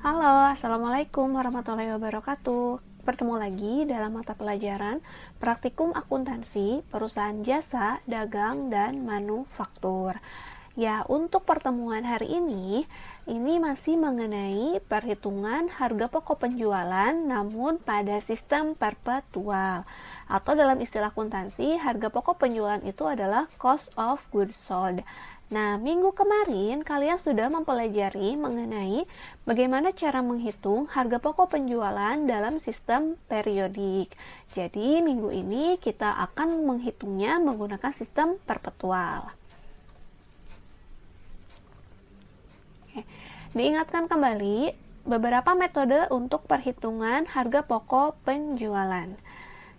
Halo, Assalamualaikum warahmatullahi wabarakatuh. Bertemu lagi dalam mata pelajaran Praktikum Akuntansi, Perusahaan Jasa, Dagang, dan Manufaktur. Ya, untuk pertemuan hari ini masih mengenai perhitungan harga pokok penjualan namun pada sistem perpetual. Atau dalam istilah akuntansi, harga pokok penjualan itu adalah cost of goods sold. Nah, minggu kemarin kalian sudah mempelajari mengenai bagaimana cara menghitung harga pokok penjualan dalam sistem periodik. Jadi, minggu ini kita akan menghitungnya menggunakan sistem perpetual. Oke. Diingatkan kembali beberapa metode untuk perhitungan harga pokok penjualan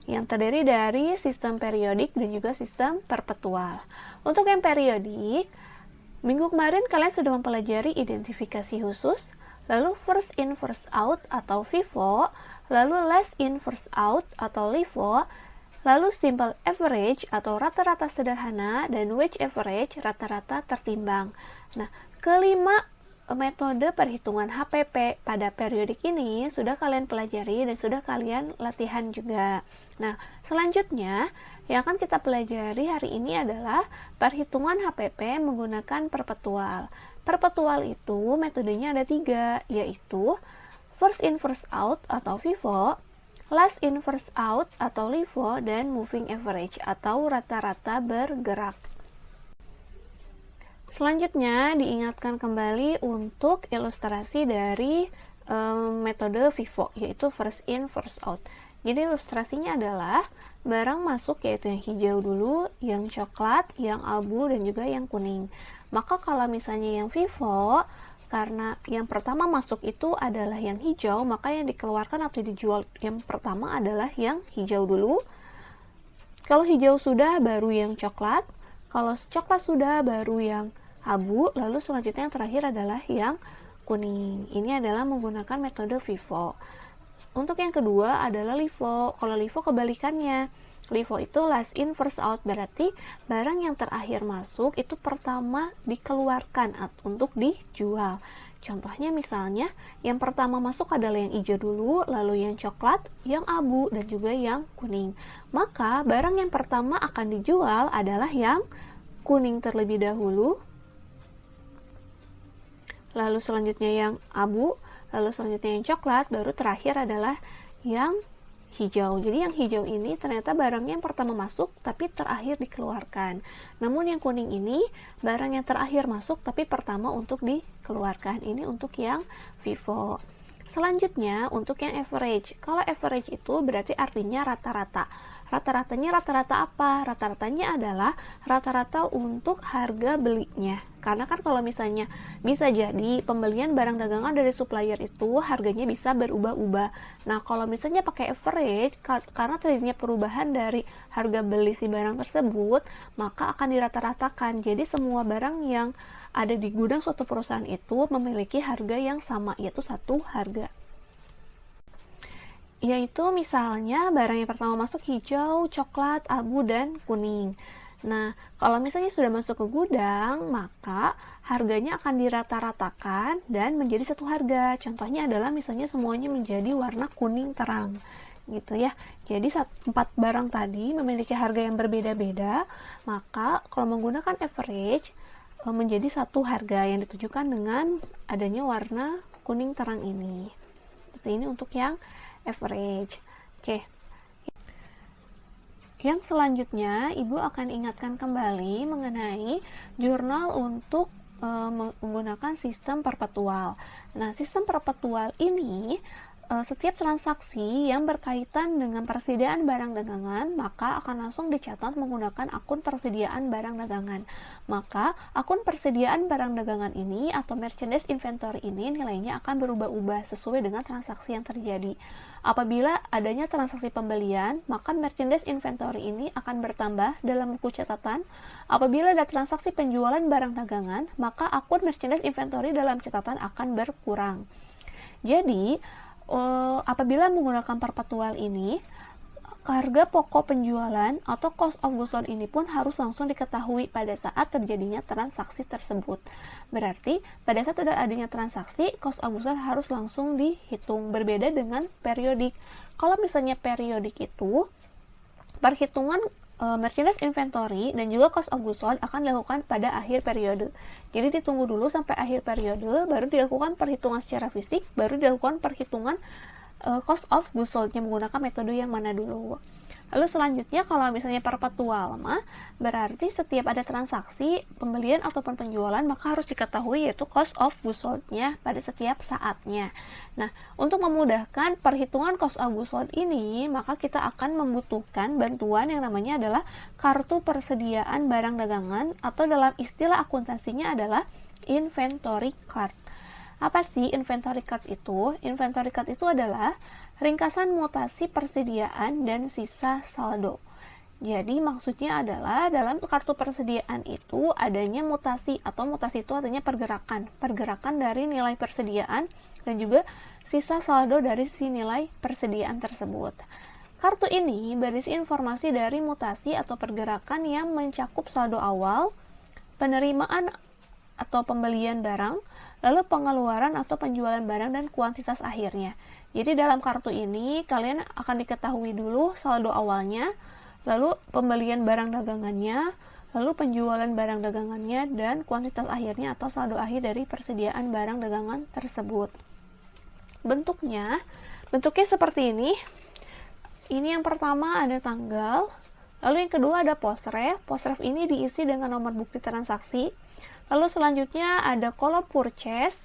yang terdiri dari sistem periodik dan juga sistem perpetual. Untuk yang periodik, minggu kemarin kalian sudah mempelajari identifikasi khusus, lalu first in first out atau FIFO, lalu last in first out atau LIFO, lalu simple average atau rata-rata sederhana, dan weighted average rata-rata tertimbang. Nah, kelima metode perhitungan HPP pada periodik ini sudah kalian pelajari dan sudah kalian latihan juga. Nah, selanjutnya yang akan kita pelajari hari ini adalah perhitungan HPP menggunakan perpetual. Perpetual itu metodenya ada 3, yaitu first in first out atau FIFO, last in first out atau LIFO, dan moving average atau rata-rata bergerak. Selanjutnya diingatkan kembali untuk ilustrasi dari metode FIFO, yaitu first in first out. Jadi ilustrasinya adalah barang masuk yaitu yang hijau dulu, yang coklat, yang abu, dan juga yang kuning. Maka kalau misalnya yang FIFO, karena yang pertama masuk itu adalah yang hijau, maka yang dikeluarkan atau dijual yang pertama adalah yang hijau dulu. Kalau hijau sudah, baru yang coklat. Kalau coklat sudah, baru yang abu, lalu selanjutnya yang terakhir adalah yang kuning. Ini adalah menggunakan metode FIFO. Untuk yang kedua adalah LIFO. Kalau LIFO kebalikannya. LIFO itu last in first out, berarti barang yang terakhir masuk itu pertama dikeluarkan untuk dijual. Contohnya misalnya, yang pertama masuk adalah yang hijau dulu, lalu yang coklat, yang abu, dan juga yang kuning. Maka barang yang pertama akan dijual adalah yang kuning terlebih dahulu, lalu selanjutnya yang abu, lalu selanjutnya yang coklat, baru terakhir adalah yang hijau. Jadi yang hijau ini ternyata barangnya yang pertama masuk tapi terakhir dikeluarkan. Namun yang kuning ini barang yang terakhir masuk tapi pertama untuk dikeluarkan. Ini untuk yang FIFO. Selanjutnya untuk yang average. Kalau average itu berarti artinya rata-rata. Rata-ratanya rata-rata apa? Rata-ratanya adalah rata-rata untuk harga belinya. Karena kan kalau misalnya bisa jadi pembelian barang dagangan dari supplier itu harganya bisa berubah-ubah. Nah, kalau misalnya pakai average, karena terjadinya perubahan dari harga beli si barang tersebut, maka akan dirata-ratakan. Jadi semua barang yang ada di gudang suatu perusahaan itu memiliki harga yang sama, yaitu satu harga. Yaitu misalnya barang yang pertama masuk hijau, coklat, abu, dan kuning. Nah, kalau misalnya sudah masuk ke gudang, maka harganya akan dirata-ratakan dan menjadi satu harga. Contohnya adalah misalnya semuanya menjadi warna kuning terang, gitu ya. Jadi 4 barang tadi memiliki harga yang berbeda-beda, maka kalau menggunakan average menjadi satu harga yang ditujukan dengan adanya warna kuning terang ini. Seperti ini untuk yang average. Oke. Yang selanjutnya, Ibu akan ingatkan kembali mengenai jurnal untuk menggunakan sistem perpetual. Nah, sistem perpetual ini setiap transaksi yang berkaitan dengan persediaan barang dagangan maka akan langsung dicatat menggunakan akun persediaan barang dagangan. Maka akun persediaan barang dagangan ini atau merchandise inventory ini nilainya akan berubah-ubah sesuai dengan transaksi yang terjadi. Apabila adanya transaksi pembelian, maka merchandise inventory ini akan bertambah dalam buku catatan. Apabila ada transaksi penjualan barang dagangan, maka akun merchandise inventory dalam catatan akan berkurang. Jadi, apabila menggunakan perpetual ini, harga pokok penjualan atau cost of goods sold ini pun harus langsung diketahui pada saat terjadinya transaksi tersebut. Berarti pada saat ada adanya transaksi, cost of goods sold harus langsung dihitung. Berbeda dengan periodik. Kalau misalnya periodik itu perhitungan merchandise inventory dan juga cost of goods sold akan dilakukan pada akhir periode. Jadi ditunggu dulu sampai akhir periode, baru dilakukan perhitungan secara fisik, baru dilakukan perhitungan cost of goods sold-nya menggunakan metode yang mana dulu. Lalu selanjutnya kalau misalnya perpetual mah berarti setiap ada transaksi pembelian ataupun penjualan maka harus diketahui yaitu cost of goods sold-nya pada setiap saatnya. Nah, untuk memudahkan perhitungan cost of goods sold ini, maka kita akan membutuhkan bantuan yang namanya adalah kartu persediaan barang dagangan atau dalam istilah akuntansinya adalah inventory card. Apa sih inventory card itu? Inventory card itu adalah ringkasan mutasi persediaan dan sisa saldo. Jadi maksudnya adalah dalam kartu persediaan itu adanya mutasi atau mutasi itu artinya pergerakan dari nilai persediaan dan juga sisa saldo dari si nilai persediaan tersebut. Kartu ini berisi informasi dari mutasi atau pergerakan yang mencakup saldo awal, penerimaan atau pembelian barang, lalu pengeluaran atau penjualan barang dan kuantitas akhirnya. Jadi dalam kartu ini kalian akan diketahui dulu saldo awalnya, lalu pembelian barang dagangannya, lalu penjualan barang dagangannya dan kuantitas akhirnya atau saldo akhir dari persediaan barang dagangan tersebut. Bentuknya seperti ini. Ini yang pertama ada tanggal, lalu yang kedua ada postref. Postref ini diisi dengan nomor bukti transaksi. Lalu selanjutnya ada kolom purchase.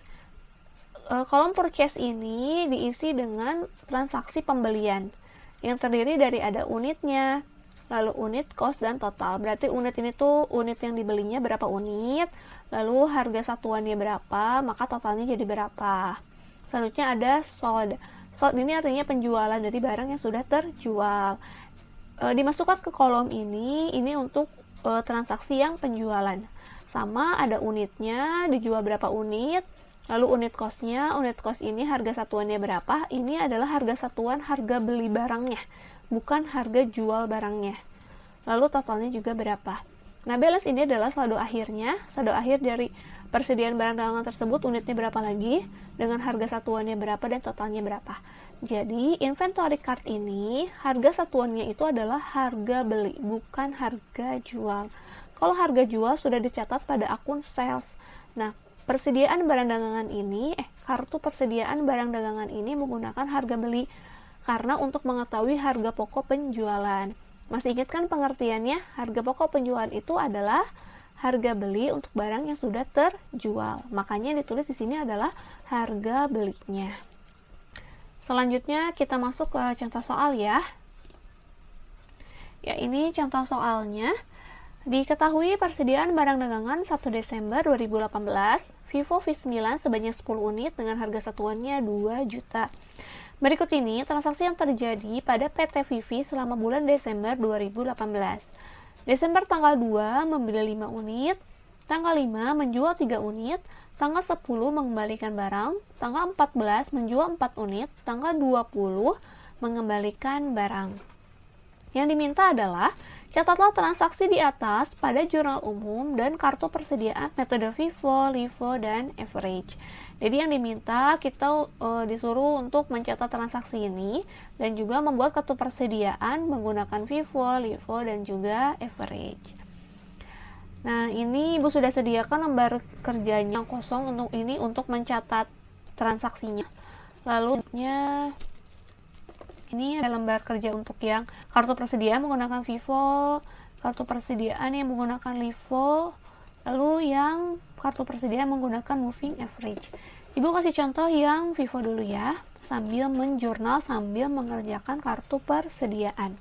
Kolom purchase ini diisi dengan transaksi pembelian yang terdiri dari ada unitnya, lalu unit, cost, dan total. Berarti unit ini tuh unit yang dibelinya berapa unit, lalu harga satuannya berapa, maka totalnya jadi berapa. Selanjutnya ada sold. Sold ini artinya penjualan dari barang yang sudah terjual. Dimasukkan ke kolom ini untuk transaksi yang penjualan. Sama ada unitnya, dijual berapa unit, lalu unit cost-nya, unit cost ini harga satuannya berapa, ini adalah harga satuan harga beli barangnya, bukan harga jual barangnya. Lalu totalnya juga berapa. Nah, balance ini adalah saldo akhirnya, saldo akhir dari persediaan barang dagangan tersebut, unitnya berapa lagi, dengan harga satuannya berapa dan totalnya berapa. Jadi, inventory card ini, harga satuannya itu adalah harga beli, bukan harga jual. Kalau harga jual sudah dicatat pada akun sales. Nah, persediaan barang dagangan ini, kartu persediaan barang dagangan ini menggunakan harga beli karena untuk mengetahui harga pokok penjualan. Masih ingat kan pengertiannya? Harga pokok penjualan itu adalah harga beli untuk barang yang sudah terjual. Makanya ditulis di sini adalah harga belinya. Selanjutnya kita masuk ke contoh soal ya. Ya, ini contoh soalnya. Diketahui persediaan barang dagangan 1 Desember 2018, Vivo V9 sebanyak 10 unit dengan harga satuannya 2 juta. Berikut ini transaksi yang terjadi pada PT Vivi selama bulan Desember 2018. Desember tanggal 2 membeli 5 unit, tanggal 5 menjual 3 unit, tanggal 10 mengembalikan barang, tanggal 14 menjual 4 unit, tanggal 20 mengembalikan barang. Yang diminta adalah catatlah transaksi di atas pada jurnal umum dan kartu persediaan metode FIFO, LIFO, dan average. Jadi yang diminta kita disuruh untuk mencatat transaksi ini dan juga membuat kartu persediaan menggunakan FIFO, LIFO, dan juga average. Nah, ini Ibu sudah sediakan lembar kerjanya yang kosong untuk mencatat transaksinya. Lalu ini ada lembar kerja untuk yang kartu persediaan menggunakan FIFO, kartu persediaan yang menggunakan LIFO, lalu yang kartu persediaan menggunakan moving average. Ibu kasih contoh yang FIFO dulu ya, sambil menjurnal, sambil mengerjakan kartu persediaan.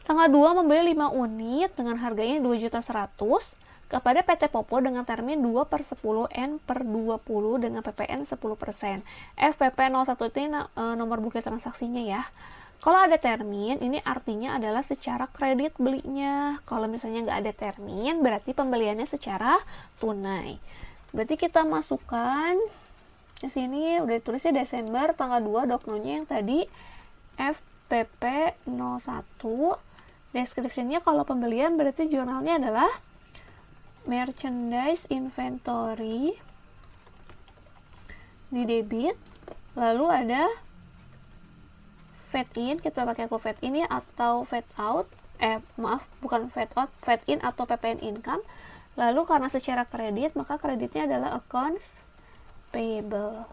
Tanggal 2 membeli 5 unit dengan harganya 2.100.000 kepada PT Popo dengan termin 2/10 N/20 dengan PPN 10%. FPP 01 itu nomor bukti transaksinya ya. Kalau ada termin, ini artinya adalah secara kredit belinya. Kalau misalnya nggak ada termin, berarti pembeliannya secara tunai. Berarti kita masukkan di sini udah ditulisnya Desember tanggal 2 doknonya yang tadi FPP01. Description-nya kalau pembelian berarti jurnalnya adalah merchandise inventory di debit, lalu ada fade in, kita pakai aku fade in ya, atau fade out, bukan fade out, fade in atau PPN income. Lalu karena secara kredit, maka kreditnya adalah accounts payable.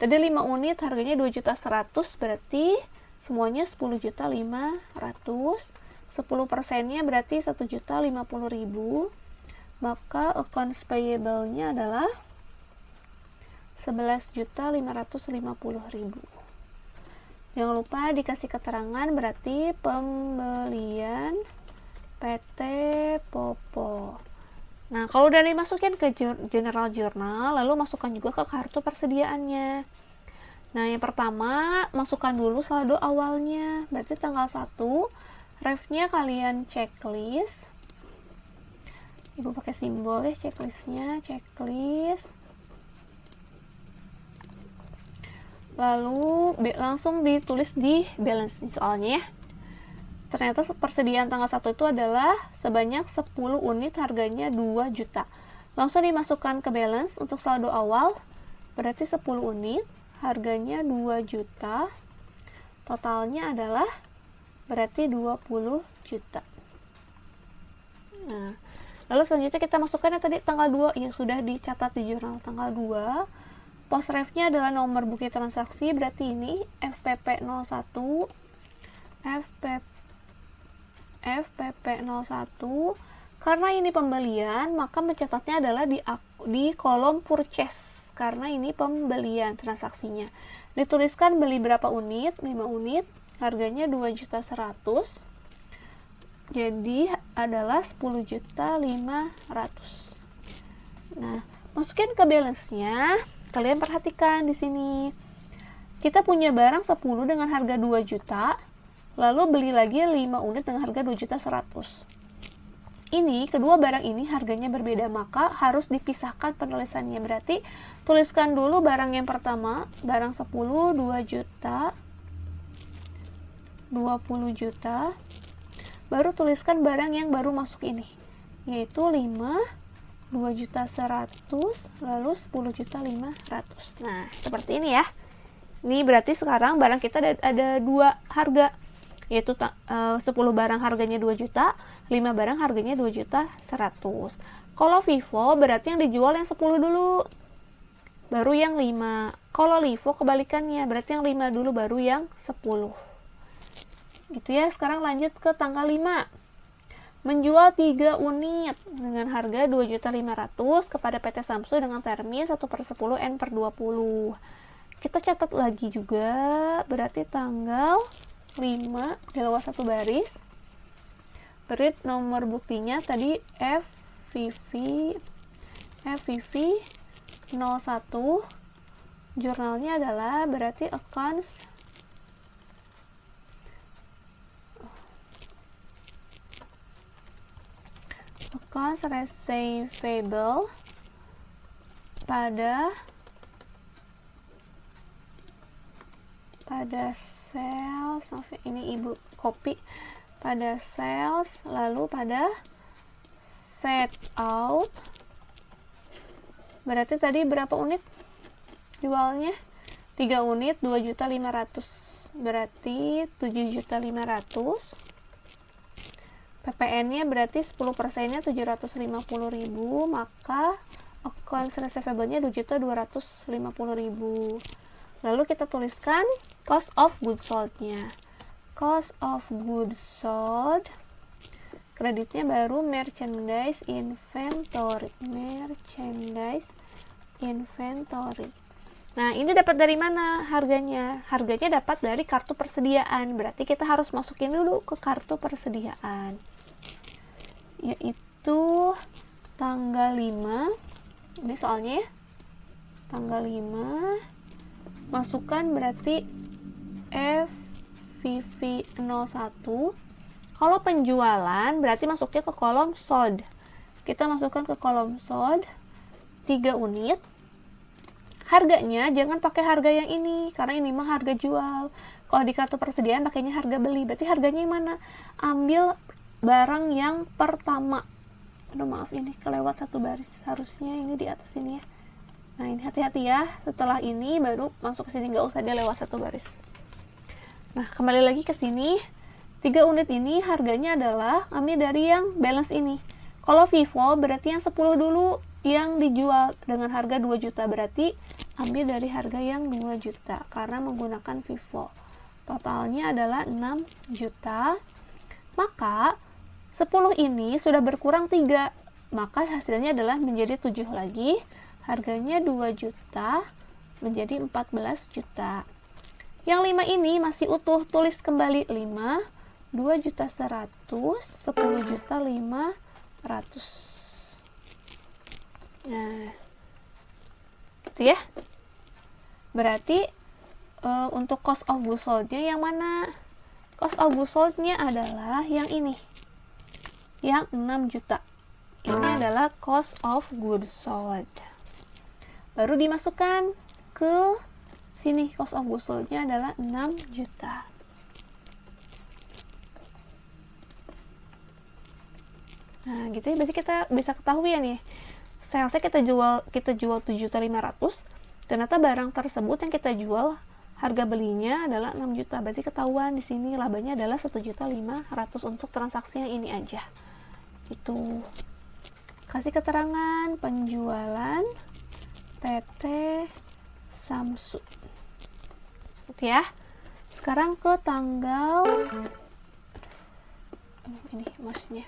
Tadi 5 unit harganya 2.100.000, berarti semuanya 10.500.000. 10%-nya berarti 1.050.000. Maka accounts payable-nya adalah 11.550.000. Jangan lupa dikasih keterangan, berarti pembelian PT Popo. Nah, kalau udah dimasukin ke general journal, lalu masukkan juga ke kartu persediaannya. Nah, yang pertama, masukkan dulu saldo awalnya. Berarti tanggal 1, refnya kalian checklist. Ibu pakai simbol ya checklistnya, checklist. Lalu langsung ditulis di balance soalnya ya. Ternyata persediaan tanggal 1 itu adalah sebanyak 10 unit harganya 2 juta. Langsung dimasukkan ke balance untuk saldo awal, berarti 10 unit harganya 2 juta. Totalnya adalah berarti 20 juta. Nah, lalu selanjutnya kita masukkan yang tadi tanggal 2 yang sudah dicatat di jurnal tanggal 2. Pos refnya adalah nomor bukti transaksi, berarti ini FPP01, FPP01. Karena ini pembelian, maka mencatatnya adalah di kolom purchase. Karena ini pembelian transaksinya. Dituliskan beli berapa unit, 5 unit, harganya 2.100.000. Jadi adalah 10.500.000. Nah, masukin ke balance-nya. Kalian perhatikan di sini. Kita punya barang 10 dengan harga 2 juta, lalu beli lagi 5 unit dengan harga 2.100.000. Ini, kedua barang ini harganya berbeda, maka harus dipisahkan penulisannya. Berarti, tuliskan dulu barang yang pertama, barang 10, 2 juta, 20 juta, baru tuliskan barang yang baru masuk ini, yaitu 5, 2.100.000, lalu 10.500.000. Nah, seperti ini ya. Ini berarti sekarang barang kita ada 2 harga, yaitu 10 barang harganya 2 juta, 5 barang harganya 2.100.000. Kalau Vivo berarti yang dijual yang 10 dulu, baru yang 5. Kalau Livo kebalikannya, berarti yang 5 dulu baru yang 10. Gitu ya. Sekarang lanjut ke tanggal 5. Menjual 3 unit dengan harga 2.500.000 kepada PT Samsu dengan termin 1/10 N/20. Kita catat lagi juga, berarti tanggal 5 di luar 1 baris. Beri nomor buktinya tadi FVV 01. Jurnalnya adalah berarti accounts receivable pada sales, ini ibu copy, pada sales, lalu pada fade out. Berarti tadi berapa unit jualnya? 3 unit 2.500.000, berarti 7.500.000. PPN-nya berarti 10%-nya 750.000, maka accounts receivable-nya 2.250.000. Lalu kita tuliskan cost of goods sold-nya. Cost of goods sold, kreditnya baru merchandise inventory. Nah, ini dapat dari mana harganya? Harganya dapat dari kartu persediaan. Berarti kita harus masukin dulu ke kartu persediaan, yaitu tanggal 5. Ini soalnya ya, tanggal 5. Masukkan berarti FVV01. Kalau penjualan berarti masuknya ke kolom sold. Kita masukkan ke kolom sold 3 unit. Harganya jangan pakai harga yang ini, karena ini mah harga jual. Kalau di kartu persediaan pakainya harga beli, berarti harganya yang mana? Ambil barang yang pertama. Aduh maaf, ini kelewat satu baris, harusnya ini di atas ini ya. Nah ini hati-hati ya, setelah ini baru masuk ke sini, nggak usah dia lewat satu baris. Nah kembali lagi ke sini, 3 unit ini harganya adalah ambil dari yang balance ini. Kalau Vivo berarti yang 10 dulu yang dijual dengan harga 2 juta, berarti ambil dari harga yang 2 juta karena menggunakan Vivo. Totalnya adalah 6 juta. Maka 10 ini sudah berkurang 3, maka hasilnya adalah menjadi 7 lagi. Harganya 2 juta menjadi 14 juta. Yang 5 ini masih utuh, tulis kembali 5, 2 juta 100, 10 juta 500. Nah, itu ya. Berarti untuk cost of goods sold-nya yang mana? Cost of goods sold-nya adalah yang ini, yang 6 juta. Ini adalah cost of goods sold. Baru dimasukkan ke sini, cost of goods sold-nya adalah 6 juta. Nah, gitu ya. Berarti kita bisa ketahui ya nih, salesnya kita jual 7.500.000, ternyata barang tersebut yang kita jual harga belinya adalah 6 juta. Berarti ketahuan di sini labanya adalah 1.500.000 untuk transaksi yang ini aja. Itu. Kasih keterangan penjualan PT Samsu. Gitu ya. Sekarang ke tanggal ini maksudnya.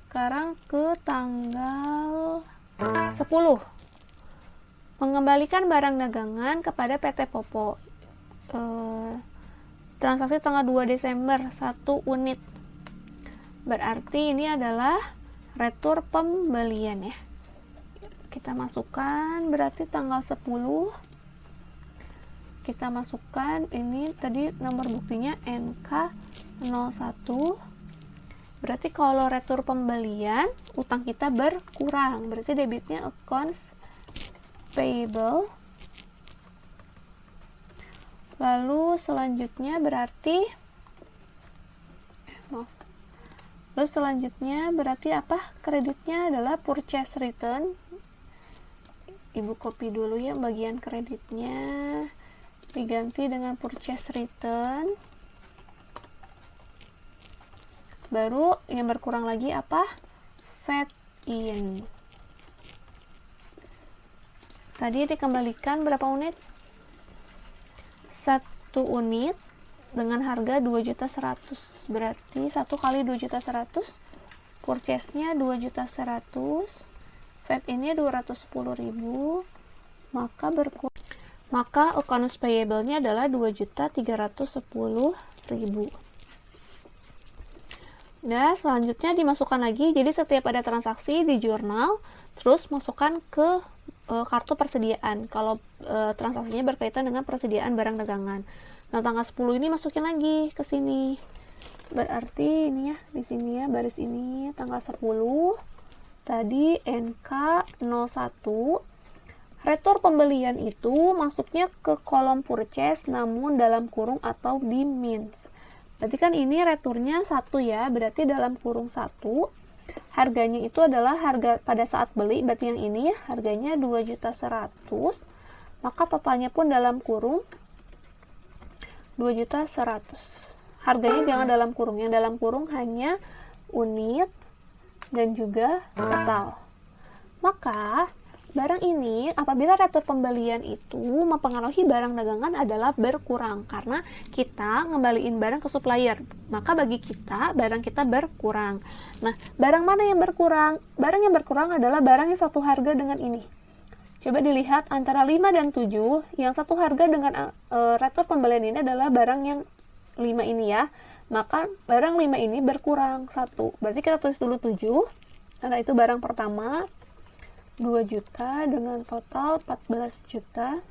Sekarang ke tanggal 10. Mengembalikan barang dagangan kepada PT Popo. Transaksi tanggal 2 Desember 1 unit. Berarti ini adalah retur pembelian ya. Kita masukkan berarti tanggal 10. Kita masukkan ini tadi nomor buktinya NK01. Berarti kalau retur pembelian, utang kita berkurang. Berarti debitnya accounts payable. Lalu selanjutnya berarti apa? Kreditnya adalah purchase return. Ibu copy dulu ya bagian kreditnya. Diganti dengan purchase return. Baru yang berkurang lagi apa? Fed in. Tadi dikembalikan berapa unit? 1 unit dengan harga 2.100.000. Berarti 1 kali 2.100.000, purchase-nya 2.100.000, Fed in-nya 210.000, maka accounts payable-nya adalah 2.310.000. Nah, selanjutnya dimasukkan lagi. Jadi setiap ada transaksi di jurnal, terus masukkan ke kartu persediaan. Kalau transaksinya berkaitan dengan persediaan barang dagangan. Nah, tanggal 10 ini masukin lagi ke sini. Berarti ini ya, di sini ya, baris ini tanggal 10. Tadi NK01. Retur pembelian itu masuknya ke kolom purchase namun dalam kurung atau di min. Berarti kan ini returnya 1 ya, berarti dalam kurung 1. Harganya itu adalah harga pada saat beli, berarti yang ini ya, harganya 2.100.000. Maka totalnya pun dalam kurung 2.100.000. Harganya jangan dalam kurung, yang dalam kurung hanya unit dan juga total. Maka barang ini apabila retur pembelian itu mempengaruhi barang dagangan adalah berkurang karena kita ngembaliin barang ke supplier, maka bagi kita barang kita berkurang. Nah, barang mana yang berkurang? Barang yang berkurang adalah barang yang satu harga dengan ini. Coba dilihat antara 5 dan 7, yang satu harga dengan retur pembelian ini adalah barang yang 5 ini ya. Maka barang 5 ini berkurang 1. Berarti kita tulis dulu 7 karena itu barang pertama. 2 juta dengan total 14 juta.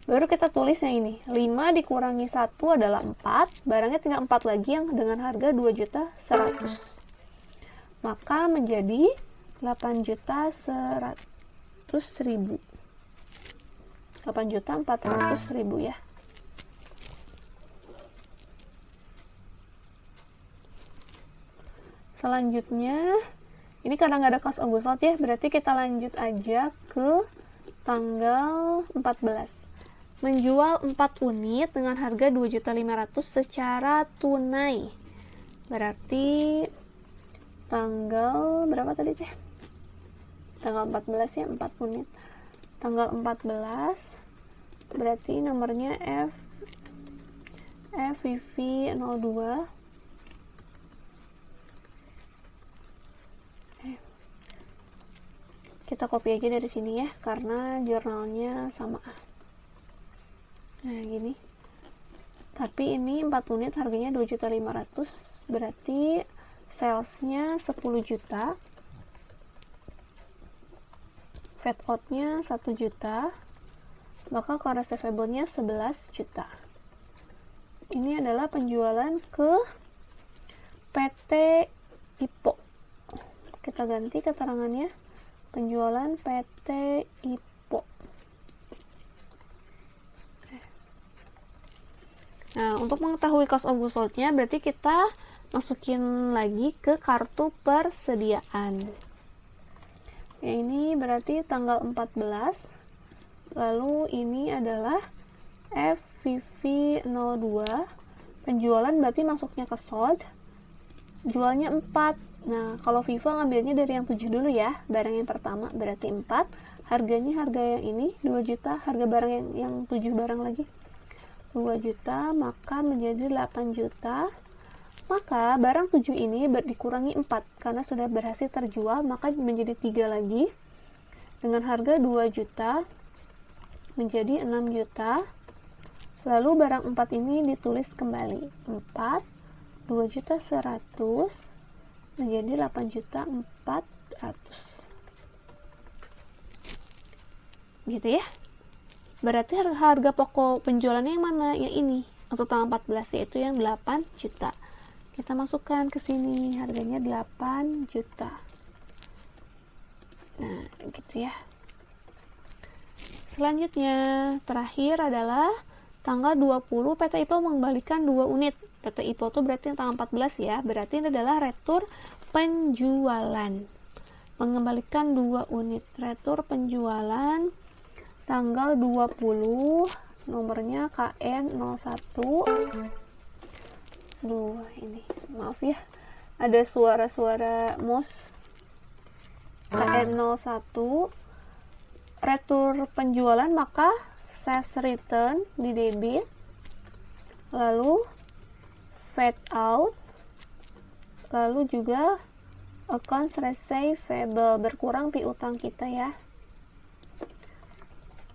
Baru kita tulis yang ini. 5 dikurangi 1 adalah 4. Barangnya tinggal 4 lagi yang dengan harga 2.100.000. Maka menjadi 8.100.000. 800.000. 8.400.000 ya. Selanjutnya, ini karena nggak ada cost of goods sold ya, berarti kita lanjut aja ke tanggal 14. Menjual 4 unit dengan harga 2.500.000 secara tunai. Berarti tanggal berapa tadi teh? Tanggal 14 ya, 4 unit. Tanggal 14 berarti nomornya FVV02. Kita copy aja dari sini ya, karena jurnalnya sama. Nah, gini. Tapi ini 4 unit harganya 2.500.000, berarti salesnya 10 juta. Fat out-nya 1 juta. Maka core receivable-nya 11 juta. Ini adalah penjualan ke PT IPO. Kita ganti keterangannya. Penjualan PT IPO. Nah, untuk mengetahui cost of goods sold-nya, berarti kita masukin lagi ke kartu persediaan. Ya, ini berarti tanggal 14. Lalu ini adalah FVV02. Penjualan berarti masuknya ke sold. Jualnya 4. Nah, kalau Vivo ngambilnya dari yang 7 dulu ya. Barang yang pertama berarti 4. Harganya harga yang ini 2 juta. Harga barang yang 7 barang lagi 2 juta, maka menjadi 8 juta. Maka barang 7 ini dikurangi 4 karena sudah berhasil terjual, maka menjadi 3 lagi. Dengan harga 2 juta menjadi 6 juta. Lalu barang 4 ini ditulis kembali. 4 2.100.000 menjadi 8.400.000. Gitu ya. Berarti harga pokok penjualannya yang mana? Yang ini. Untuk tanggal 14 yaitu yang 8 juta. Kita masukkan ke sini, harganya 8 juta. Nah, gitu ya. Selanjutnya, terakhir adalah tanggal 20 PT IPO mengembalikan 2 unit. PT IPO itu berarti tanggal 14 ya. Berarti ini adalah retur penjualan. Mengembalikan 2 unit. Retur penjualan tanggal 20, nomornya KN01. Ini maaf ya, ada suara-suara mouse. KN01, retur penjualan, maka sales return di debit, lalu fade out, lalu juga accounts receivable, berkurang piutang kita ya.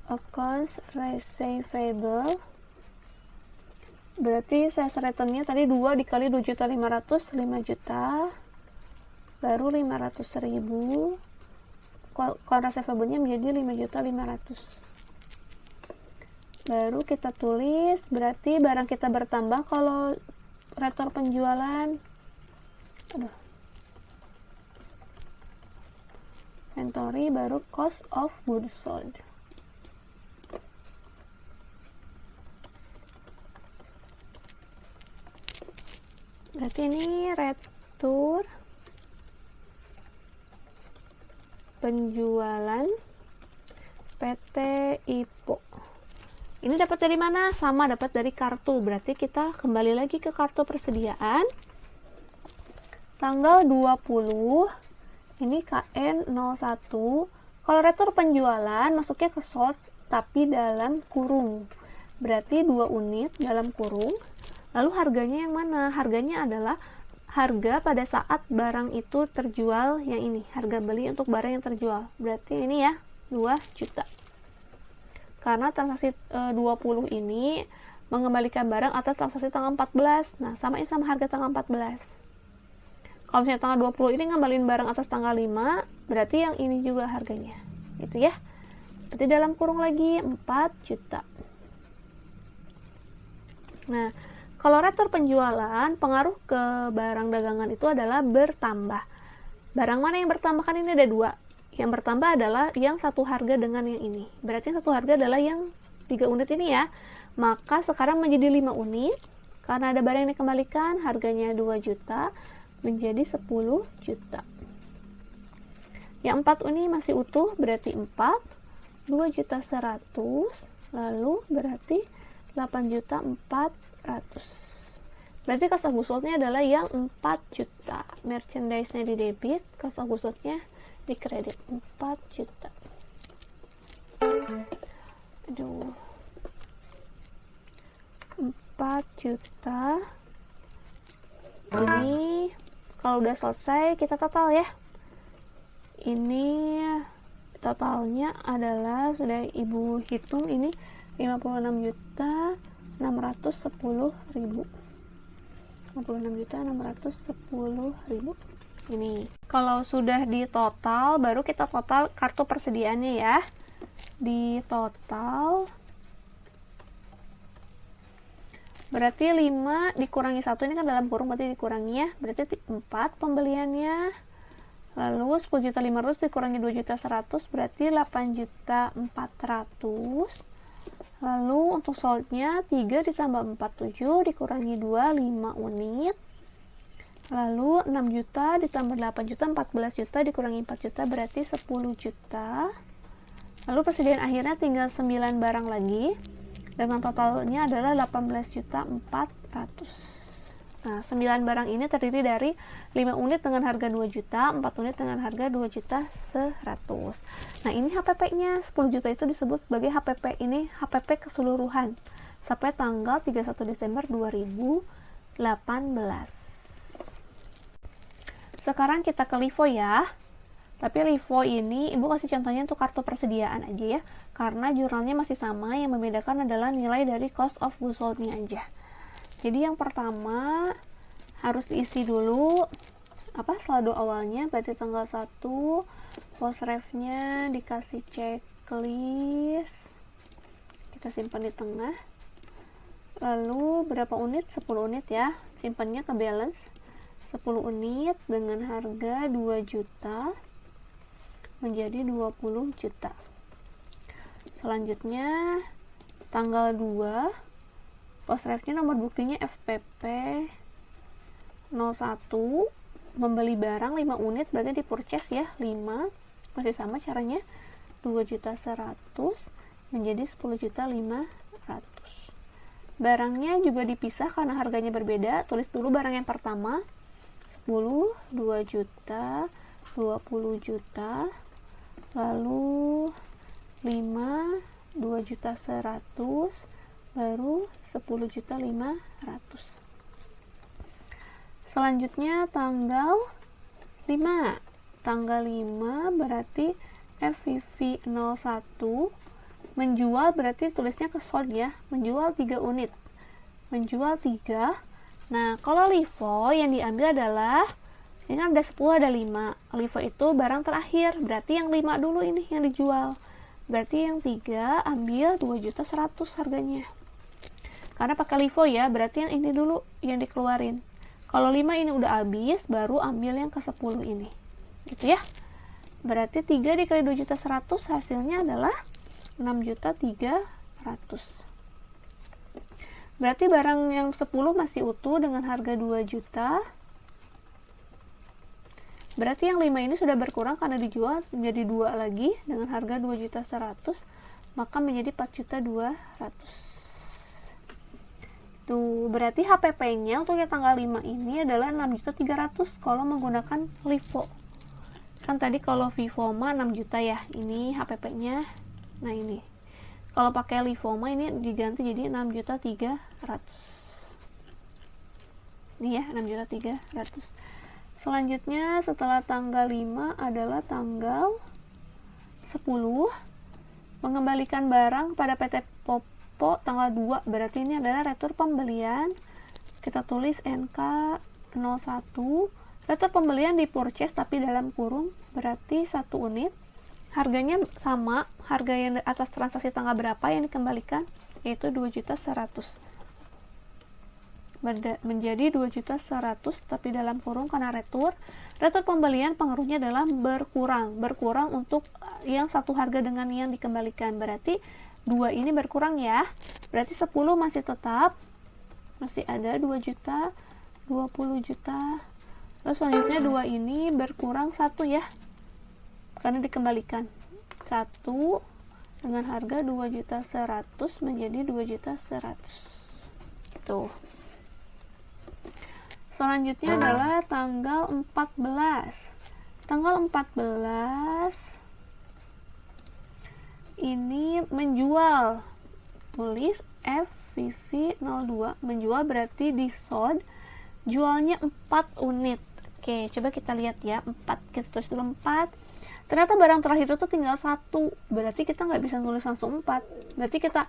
Accounts receivable berarti sales returnnya tadi 2 dikali 2.500.000, 5 juta, baru 500.000. Core receivable-nya menjadi 5.500.000. Baru kita tulis, berarti barang kita bertambah kalau retur penjualan. Inventory baru cost of goods sold. Berarti ini retur penjualan PT IPO. Ini dapat dari mana? Sama, dapat dari kartu. Berarti kita kembali lagi ke kartu persediaan. Tanggal 20, ini KN01. Kalau retur penjualan masuknya ke sold tapi dalam kurung. Berarti 2 unit dalam kurung. Lalu harganya yang mana? Harganya adalah harga pada saat barang itu terjual, yang ini. Harga beli untuk barang yang terjual. Berarti ini ya, 2 juta. Karena transaksi 20 ini mengembalikan barang atas transaksi tanggal 14. Nah, samain sama harga tanggal 14. Kalau misalnya tanggal 20 ini ngembalin barang atas tanggal 5, berarti yang ini juga harganya. Gitu ya. Berarti dalam kurung lagi 4 juta. Nah, kalau retur penjualan, pengaruh ke barang dagangan itu adalah bertambah. Barang mana yang bertambah? Kan ini ada 2. yang bertambah adalah yang satu harga dengan yang ini. Berarti satu harga adalah yang 3 unit ini ya. Maka sekarang menjadi 5 unit. Karena ada barang yang dikembalikan, harganya 2 juta menjadi 10 juta. Yang 4 unit masih utuh, berarti 4, 2 juta 100, lalu berarti 8 juta 400. Berarti cost of goods sold-nya adalah yang 4 juta. Merchandise-nya di debit, cost of goods sold-nya di kredit 4 juta. Aduh. 4 juta. Ini kalau udah selesai kita total ya. Ini totalnya adalah sudah Ibu hitung ini 56 juta 610.000. 56.610.000 ini. Kalau sudah di total, baru kita total kartu persediaannya ya. Di total berarti 5 dikurangi 1 ini kan dalam kurung, berarti dikurangi ya. Berarti 4 pembeliannya. Lalu 10.500 dikurangi 2.100 berarti 8.400. Lalu untuk sold-nya 3 ditambah 4, 7 dikurangi 2, 5 unit. Lalu 6 juta ditambah 8 juta, 14 juta dikurangi 4 juta berarti 10 juta. Lalu persediaan akhirnya tinggal 9 barang lagi. Dengan totalnya adalah 18 juta 400. Nah, 9 barang ini terdiri dari 5 unit dengan harga 2 juta, 4 unit dengan harga 2 juta 100. Nah, ini HPP-nya 10 juta itu disebut sebagai HPP. Ini HPP keseluruhan sampai tanggal 31 Desember 2018. Sekarang kita ke LIFO ya. Tapi LIFO ini Ibu kasih contohnya untuk kartu persediaan aja ya. Karena jurnalnya masih sama, yang membedakan adalah nilai dari cost of goods sold-nya aja. Jadi yang pertama harus diisi dulu saldo awalnya, berarti tanggal 1, post ref-nya dikasih checklist, kita simpan di tengah. Lalu berapa unit? 10 unit ya, simpannya ke balance 10 unit dengan harga 2 juta menjadi 20 juta. Selanjutnya tanggal 2, post ref-nya nomor buktinya FPP 01, membeli barang 5 unit berarti di purchase ya, 5, masih sama caranya, 2 juta 100 menjadi 10 juta 500. Barangnya juga dipisah karena harganya berbeda. Tulis dulu barang yang pertama 10, 2 juta, 20 juta, lalu 5, 2 juta 100, baru 10 juta 500. Selanjutnya tanggal 5. Tanggal 5 berarti FVV 01 menjual, berarti tulisnya ke sold ya, menjual 3 unit. Menjual 3. Nah, kalau LIFO yang diambil adalah ini kan ada 10 ada 5. LIFO itu barang terakhir, berarti yang 5 dulu ini yang dijual. Berarti yang 3 ambil 2 juta 100 harganya. Karena pakai LIFO ya, berarti yang ini dulu yang dikeluarin. Kalau 5 ini udah habis, baru ambil yang ke 10 ini. Gitu ya. Berarti 3 dikali 2 juta 100 hasilnya adalah 6 juta 300. Berarti barang yang 10 masih utuh dengan harga 2 juta. Berarti yang 5 ini sudah berkurang karena dijual menjadi 2 lagi dengan harga 2 juta 100, maka menjadi 4 juta 200. Tuh, berarti HPP-nya untuk yang tanggal 5 ini adalah 6.300.000 kalau menggunakan LIFO. Kan tadi kalau Vivo mah 6 juta ya. Ini HPP-nya. Nah, ini. Kalau pakai LIFO mah ini diganti jadi 6.300.000. Ini ya, 6.300.000. Selanjutnya setelah tanggal 5 adalah tanggal 10. Mengembalikan barang kepada PT Popo tanggal 2, berarti ini adalah retur pembelian. Kita tulis NK 01, retur pembelian di purchase tapi dalam kurung, berarti 1 unit. Harganya sama, harga yang atas transaksi tanggal berapa yang dikembalikan, yaitu 2 juta 100. menjadi 2.100.000, tapi dalam kurung karena retur pembelian pengaruhnya adalah berkurang untuk yang satu harga dengan yang dikembalikan, berarti 2 ini berkurang ya, berarti 10 masih tetap, masih ada 2 juta, 20 juta, terus selanjutnya 2 ini berkurang 1 ya, karena dikembalikan 1 dengan harga 2.100.000 menjadi 2.100.000 gitu. Selanjutnya adalah tanggal 14. Tanggal 14 ini menjual, tulis FVV02, menjual berarti di sold, jualnya 4 unit. Oke, coba kita lihat ya, 4, kita tulis dulu 4. Ternyata barang terakhir itu tinggal 1, berarti kita nggak bisa nulis langsung 4, berarti kita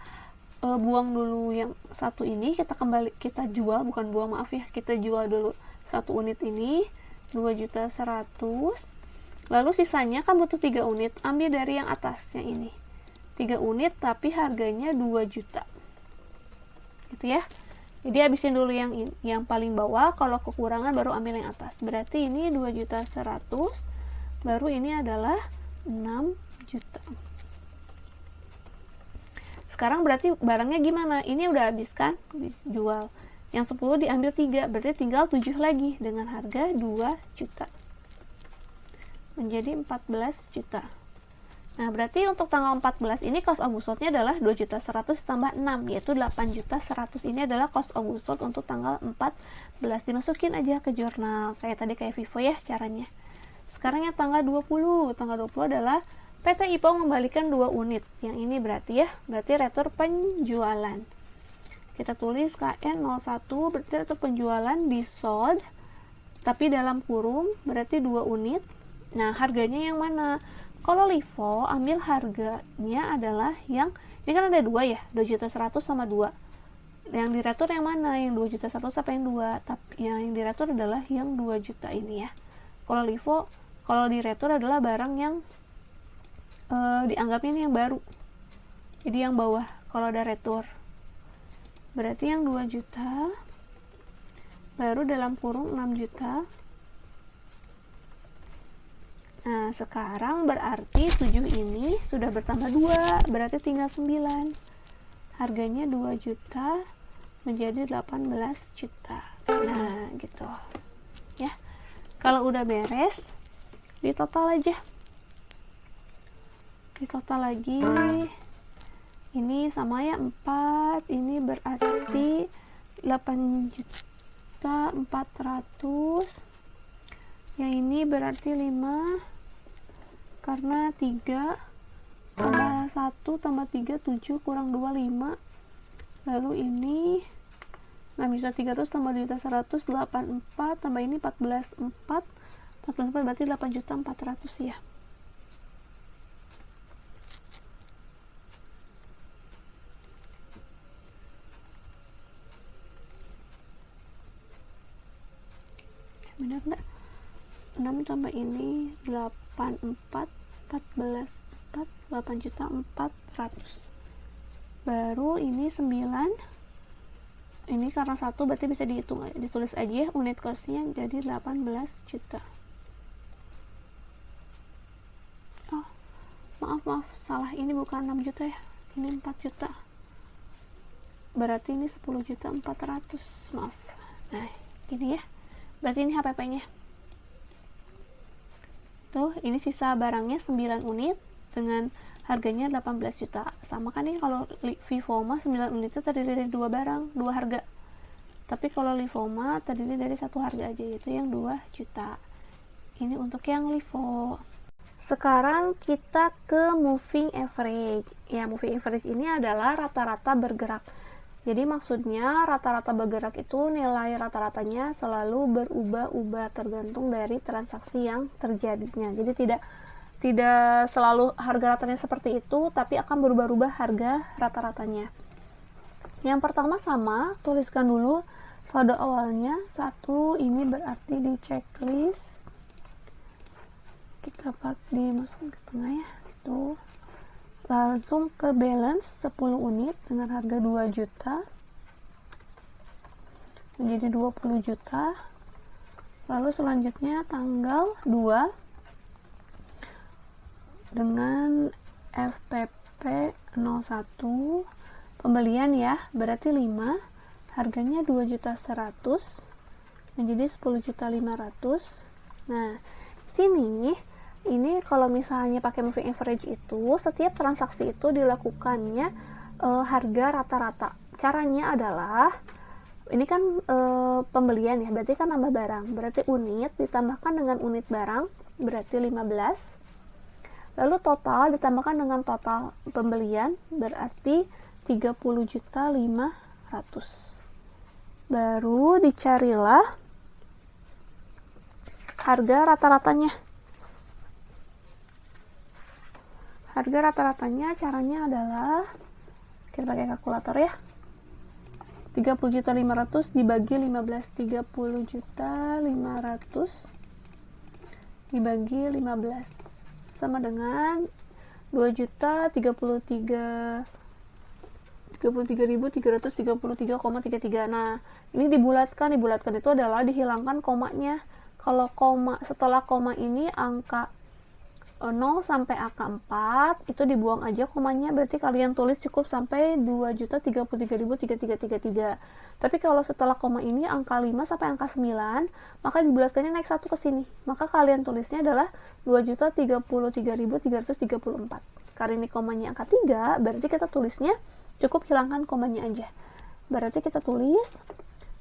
buang dulu yang 1 ini, kita jual, bukan buang, maaf ya, kita jual dulu 1 unit ini 2.100.000, lalu sisanya kan butuh 3 unit, ambil dari yang atas, yang ini 3 unit tapi harganya 2 juta gitu ya. Jadi habisin dulu yang paling bawah, kalau kekurangan baru ambil yang atas, berarti ini 2.100.000, baru ini adalah 6 juta. Sekarang berarti barangnya gimana? Ini udah habis kan? Dijual. Yang 10 diambil 3, berarti tinggal 7 lagi dengan harga 2 juta. Menjadi 14 juta. Nah, berarti untuk tanggal 14 ini cost of goods sold-nya adalah 2.100.000 tambah 6, yaitu 8.100.000. Ini adalah cost of goods sold untuk tanggal 14. Dimasukin aja ke jurnal, kayak tadi kayak Vivo ya caranya. Sekarang yang tanggal 20. Tanggal 20 adalah PT IPO membalikan 2 unit. Yang ini berarti ya, berarti retur penjualan. Kita tulis KN01, berarti retur penjualan di sold, tapi dalam kurung, berarti 2 unit. Nah, harganya yang mana? Kalau LIFO, ambil harganya adalah yang, ini kan ada 2 ya, 2.100.000 sama 2. Yang di retur yang mana? Yang 2.100.000 apa yang 2? Tapi yang di retur adalah yang 2 juta ini ya. Kalau LIFO, kalau di retur adalah barang yang dianggapnya ini yang baru, jadi yang bawah kalau ada retur, berarti yang 2 juta baru dalam kurung 6 juta. Nah, sekarang berarti 7 ini sudah bertambah 2, berarti tinggal 9, harganya 2 juta menjadi 18 juta. Nah, gitu ya. Kalau udah beres, di total aja, di total lagi. Ini sama ya, 4, ini berarti 8.400.000, yang ini berarti 5 karena 3 tambah 1 tambah 3 7 kurang 2 5, lalu ini 6.300.000 tambah 2.100 84 tambah ini 14.4 berarti 8.400.000 ya. Benar enggak? 6 tambah ini 84 14 4 8.400.000, baru ini 9, ini karena 1 berarti bisa dihitung, ditulis aja unit costnya jadi 18 juta. Oh maaf salah, ini bukan 6 juta ya, ini 4 juta, berarti ini 10.400.000, maaf. Nah ini ya, berarti ini HPP nya tuh, ini sisa barangnya 9 unit dengan harganya 18 juta. Sama kan ini kalau Vivoma 9 unit itu terdiri dari 2 barang, 2 harga. Tapi kalau Livoma terdiri dari 1 harga aja, yaitu yang 2 juta. Ini untuk yang Livo. Sekarang kita ke moving average. Ya, moving average ini adalah rata-rata bergerak. Jadi maksudnya rata-rata bergerak itu nilai rata-ratanya selalu berubah-ubah tergantung dari transaksi yang terjadinya. Jadi tidak selalu harga ratanya seperti itu, tapi akan berubah-ubah harga rata-ratanya. Yang pertama sama, tuliskan dulu saldo awalnya 1, ini berarti di checklist. Kita dimasukin ke tengah ya, itu. Langsung ke balance 10 unit dengan harga 2 juta. menjadi 20 juta. Lalu selanjutnya tanggal 2 dengan FPP 01 pembelian ya, berarti 5, harganya 2.100.000 menjadi 10.500.000. Nah, sini ini kalau misalnya pakai moving average itu setiap transaksi itu dilakukannya harga rata-rata. Caranya adalah ini kan pembelian ya, berarti kan nambah barang, berarti unit ditambahkan dengan unit barang berarti 15, lalu total ditambahkan dengan total pembelian berarti 30.500.000, baru dicarilah harga rata-ratanya. Harga rata-ratanya caranya adalah kita pakai kalkulator ya, 30.500.000 dibagi 15, 30.500.000 dibagi 15 sama dengan 2.033.333,33. Nah, ini dibulatkan itu adalah dihilangkan komanya. Kalau koma setelah koma ini angka 0 sampai angka 4 itu dibuang aja komanya, berarti kalian tulis cukup sampai 2.033.333. Tapi kalau setelah koma ini angka 5 sampai angka 9, maka dibulatkannya naik 1 ke sini, maka kalian tulisnya adalah 2.033.334. Karena ini komanya angka 3, berarti kita tulisnya cukup hilangkan komanya aja, berarti kita tulis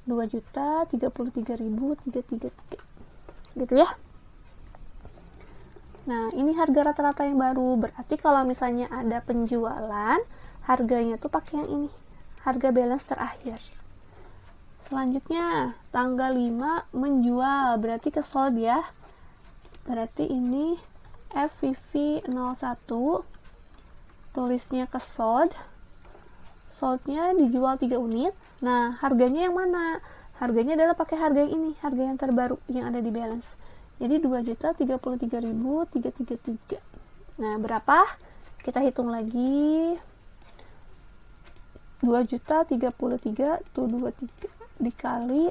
2.033.333 gitu ya. Nah, ini harga rata-rata yang baru. Berarti kalau misalnya ada penjualan, harganya tuh pakai yang ini, harga balance terakhir. Selanjutnya, tanggal 5 menjual, berarti ke sold ya. Berarti ini FVV 01, tulisnya ke sold. Soldnya dijual 3 unit. Nah, harganya yang mana? Harganya adalah pakai harga yang ini, harga yang terbaru yang ada di balance. Jadi 2.033.333. Nah, berapa? Kita hitung lagi. 2.033 tuh 23 dikali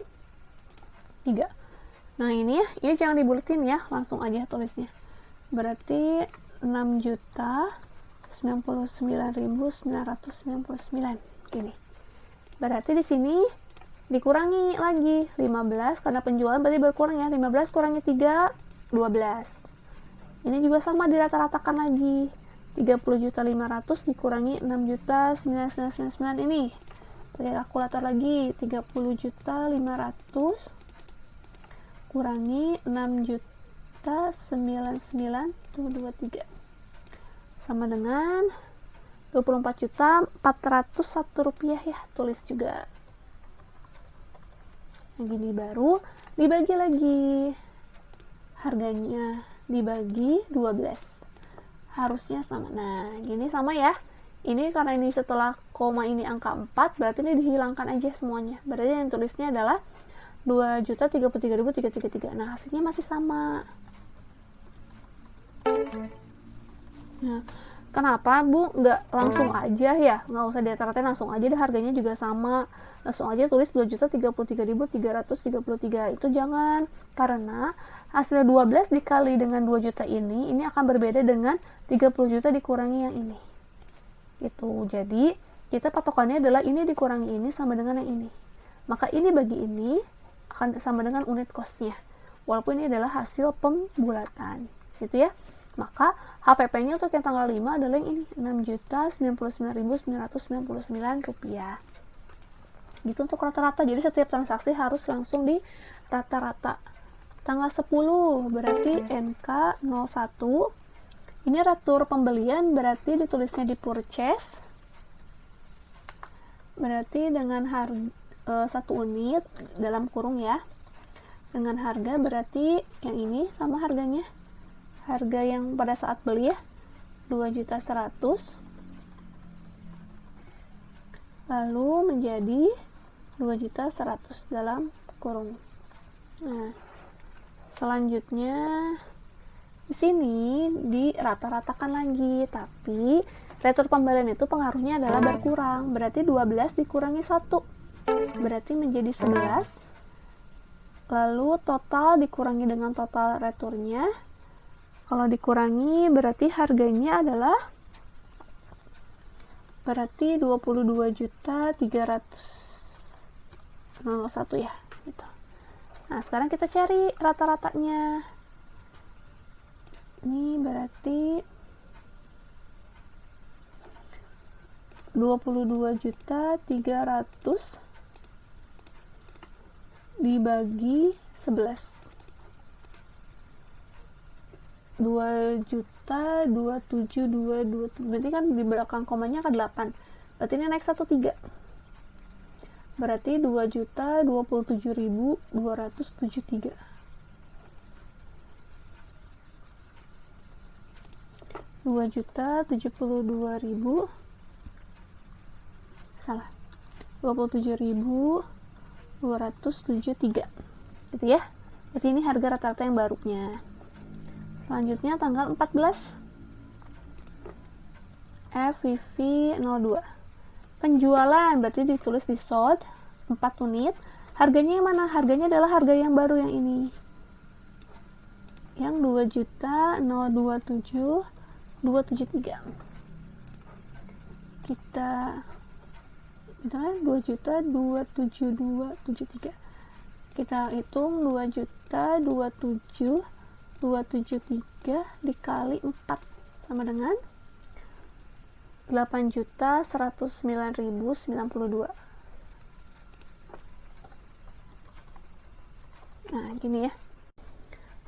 3. Nah, ini ya, ini jangan dibuletin ya, langsung aja tulisnya. Berarti 6.099.999 gini. Berarti di sini dikurangi lagi 15 karena penjualan berarti berkurang ya, 15 kurangi 3 12. Ini juga sama dirata-ratakan lagi, 30.500.000 dikurangi 6.999.000 ini. Pakai kalkulator lagi, 30.500.000 kurangi 6.099.23 sama dengan 24.401 rupiah ya, tulis juga. Nah, gini baru dibagi lagi, harganya dibagi 12 harusnya sama. Nah, gini sama ya, ini karena ini setelah koma ini angka 4, berarti ini dihilangkan aja semuanya, berarti yang tulisnya adalah 2.033.333. Nah, hasilnya masih sama. Nah, kenapa Bu nggak langsung aja ya, nggak usah dirata-ratain, langsung aja deh harganya juga sama, langsung aja tulis 2.033.333. Itu jangan, karena hasil 12 dikali dengan 2 juta ini akan berbeda dengan 30 juta dikurangi yang ini gitu. Jadi kita patokannya adalah ini dikurangi ini sama dengan yang ini, maka ini bagi ini akan sama dengan unit costnya, walaupun ini adalah hasil pembulatan gitu ya. Maka HPP-nya untuk yang tanggal 5 adalah yang ini, 6.099.999 rupiah. Gitu untuk rata-rata. Jadi setiap transaksi harus langsung di rata-rata. Tanggal 10 berarti NK 01. Ini retur pembelian, berarti ditulisnya di purchase. Berarti dengan harga 1 unit dalam kurung ya. Dengan harga berarti yang ini sama harganya. Harga yang pada saat beli ya, 2.100.000 lalu menjadi 2.100.000 dalam kurung. Nah, selanjutnya di sini dirata-ratakan lagi, tapi retur pembelian itu pengaruhnya adalah berkurang, berarti 12 dikurangi 1 berarti menjadi 11. Lalu total dikurangi dengan total returnya. Kalau dikurangi berarti harganya adalah berarti 22.301 ya gitu. Nah, sekarang kita cari rata-ratanya. Ini berarti 22.300 dibagi 11. 2.272.2, berarti kan di belakang komanya ke 8. Berarti ini naik 1,3. Berarti 2.027.273. 2.072.000 salah 27.273 gitu ya. Berarti ini harga rata-rata yang barunya. Selanjutnya tanggal 14 FVV02 penjualan, berarti ditulis di sold 4 unit. Harganya yang mana? Harganya adalah harga yang baru yang ini, yang 2.027.273. Kita misalnya 2.272.73, kita hitung 2.027.273 dikali 4 sama dengan 8.109.092. Nah, gini ya.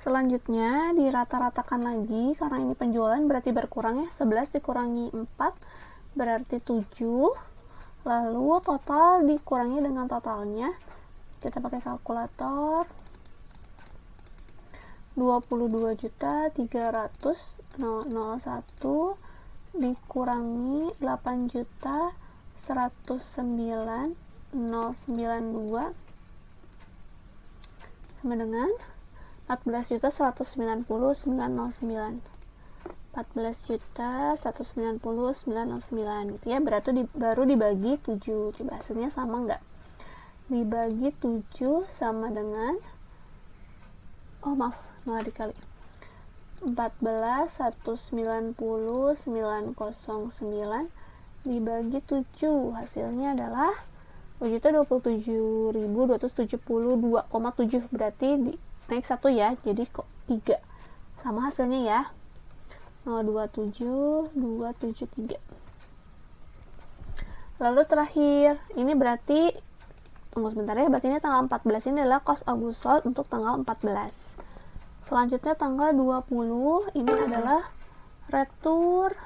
Selanjutnya dirata-ratakan lagi, karena ini penjualan berarti berkurang ya. 11 dikurangi 4 berarti 7. Lalu total dikurangi dengan totalnya. Kita pakai kalkulator. 22.300.001 dikurangi 8.109.092 sama dengan 14.190.909. 14.190.909 gitu ya. Berarti baru dibagi 7. Coba hasilnya sama nggak? Dibagi 7 sama dengan, oh maaf, malah dikali 14.190.909 dibagi 7, hasilnya adalah 2.027.272,7. berarti naik 1 ya, jadi kok 3 sama hasilnya ya, 027.273. Lalu terakhir ini berarti, tunggu sebentar ya, berarti ini tanggal 14 ini adalah cost of goods sold untuk tanggal 14. Selanjutnya tanggal 20 ini adalah retur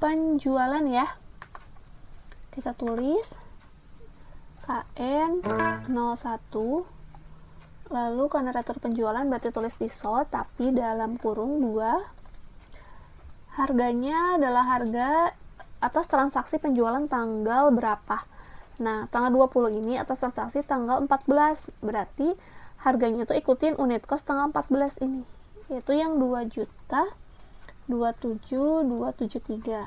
penjualan ya. Kita tulis KN 01. Lalu karena retur penjualan berarti tulis di sold tapi dalam kurung 2. Harganya adalah harga atas transaksi penjualan tanggal berapa. Nah, tanggal 20 ini atas transaksi tanggal 14. Berarti harganya tuh ikutin unit cost tanggal 14 ini, yaitu yang 2.027.273.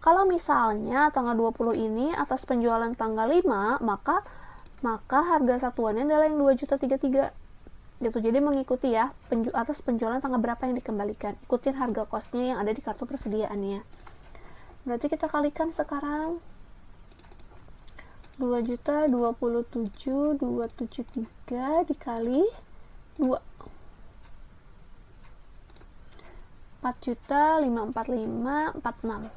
Kalau misalnya tanggal 20 ini atas penjualan tanggal 5, maka harga satuannya adalah yang 2.033. Gitu. Jadi mengikuti ya, atas penjualan tanggal berapa yang dikembalikan. Ikutin harga costnya yang ada di kartu persediaannya. Berarti kita kalikan sekarang 2.027.273 dikali 2, 4.545.46.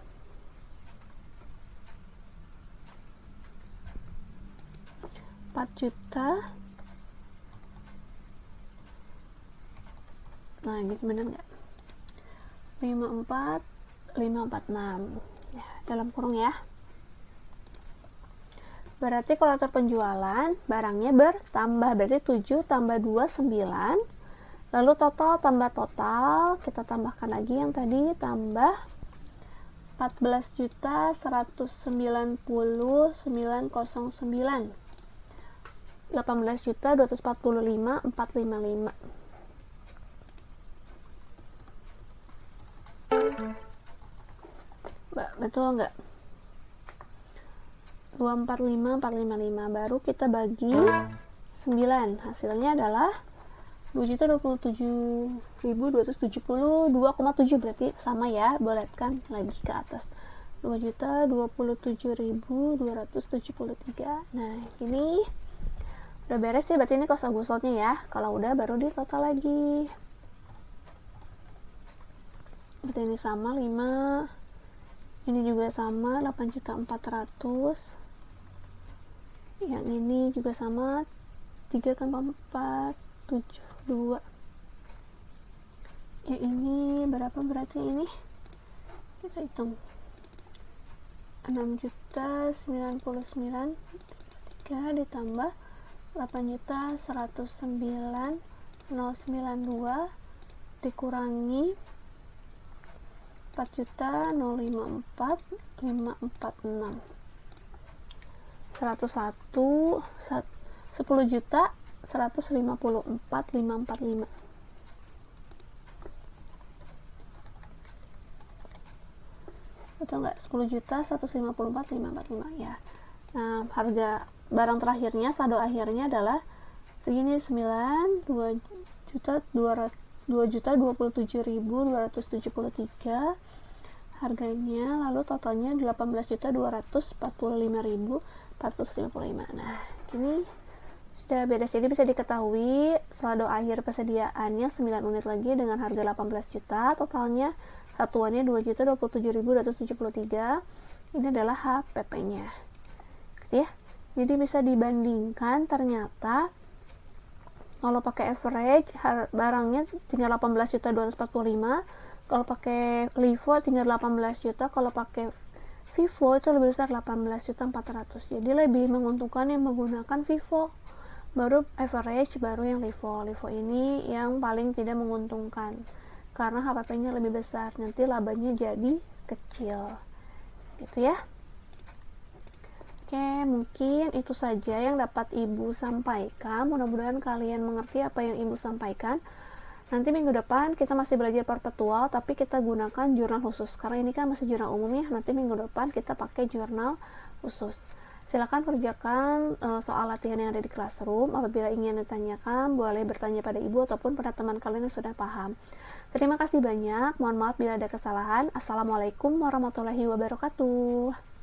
4 juta. Nah, gitu bener nggak? 54.546 ya, dalam kurung ya. Berarti kalau terpenjualan barangnya bertambah, berarti 7 tambah 2 9. Lalu total tambah total, kita tambahkan lagi yang tadi, tambah 14.199.909. 18.245.455. Betul nggak? 245.455. Baru kita bagi 9, hasilnya adalah 2.027.270, 2,7, berarti sama ya, bulatkan lagi ke atas, 2.027.273. Nah ini udah beres sih, berarti ini cost of goods sold-nya ya. Kalau udah baru di total lagi, berarti ini sama 5, ini juga sama 8.400.000, yang ini juga sama 3 tambah 4, 72. Yang ini berapa berarti ini? Kita hitung. 6.099.3 ditambah 8.109.092 dikurangi 4.054.546. 10.154.545. Betul nggak? 10.154.545 ya. Nah, harga barang terakhirnya, saldo akhirnya adalah segini, 2.027.273 harganya, lalu totalnya 18.245.455. Nah, ini sudah beres. Jadi bisa diketahui saldo akhir persediaannya 9 unit lagi dengan harga 18 juta, totalnya satuannya 2.027.273. Ini adalah HPP-nya. Gitu ya. Jadi bisa dibandingkan, ternyata kalau pakai average barangnya tinggal 18.245, kalau pakai Livo tinggal 18 juta, kalau pakai Vivo itu lebih besar 18.400.000. Jadi lebih menguntungkan yang menggunakan Vivo, baru average, baru yang Livo. Livo ini yang paling tidak menguntungkan karena HPP-nya lebih besar, nanti labanya jadi kecil gitu ya. Oke, mungkin itu saja yang dapat Ibu sampaikan. Mudah-mudahan kalian mengerti apa yang Ibu sampaikan. Nanti minggu depan kita masih belajar perpetual, tapi kita gunakan jurnal khusus. Karena ini kan masih jurnal umum ya, nanti minggu depan kita pakai jurnal khusus. Silakan kerjakan soal latihan yang ada di classroom. Apabila ingin ditanyakan, boleh bertanya pada Ibu ataupun pada teman kalian yang sudah paham. Terima kasih banyak. Mohon maaf bila ada kesalahan. Assalamualaikum warahmatullahi wabarakatuh.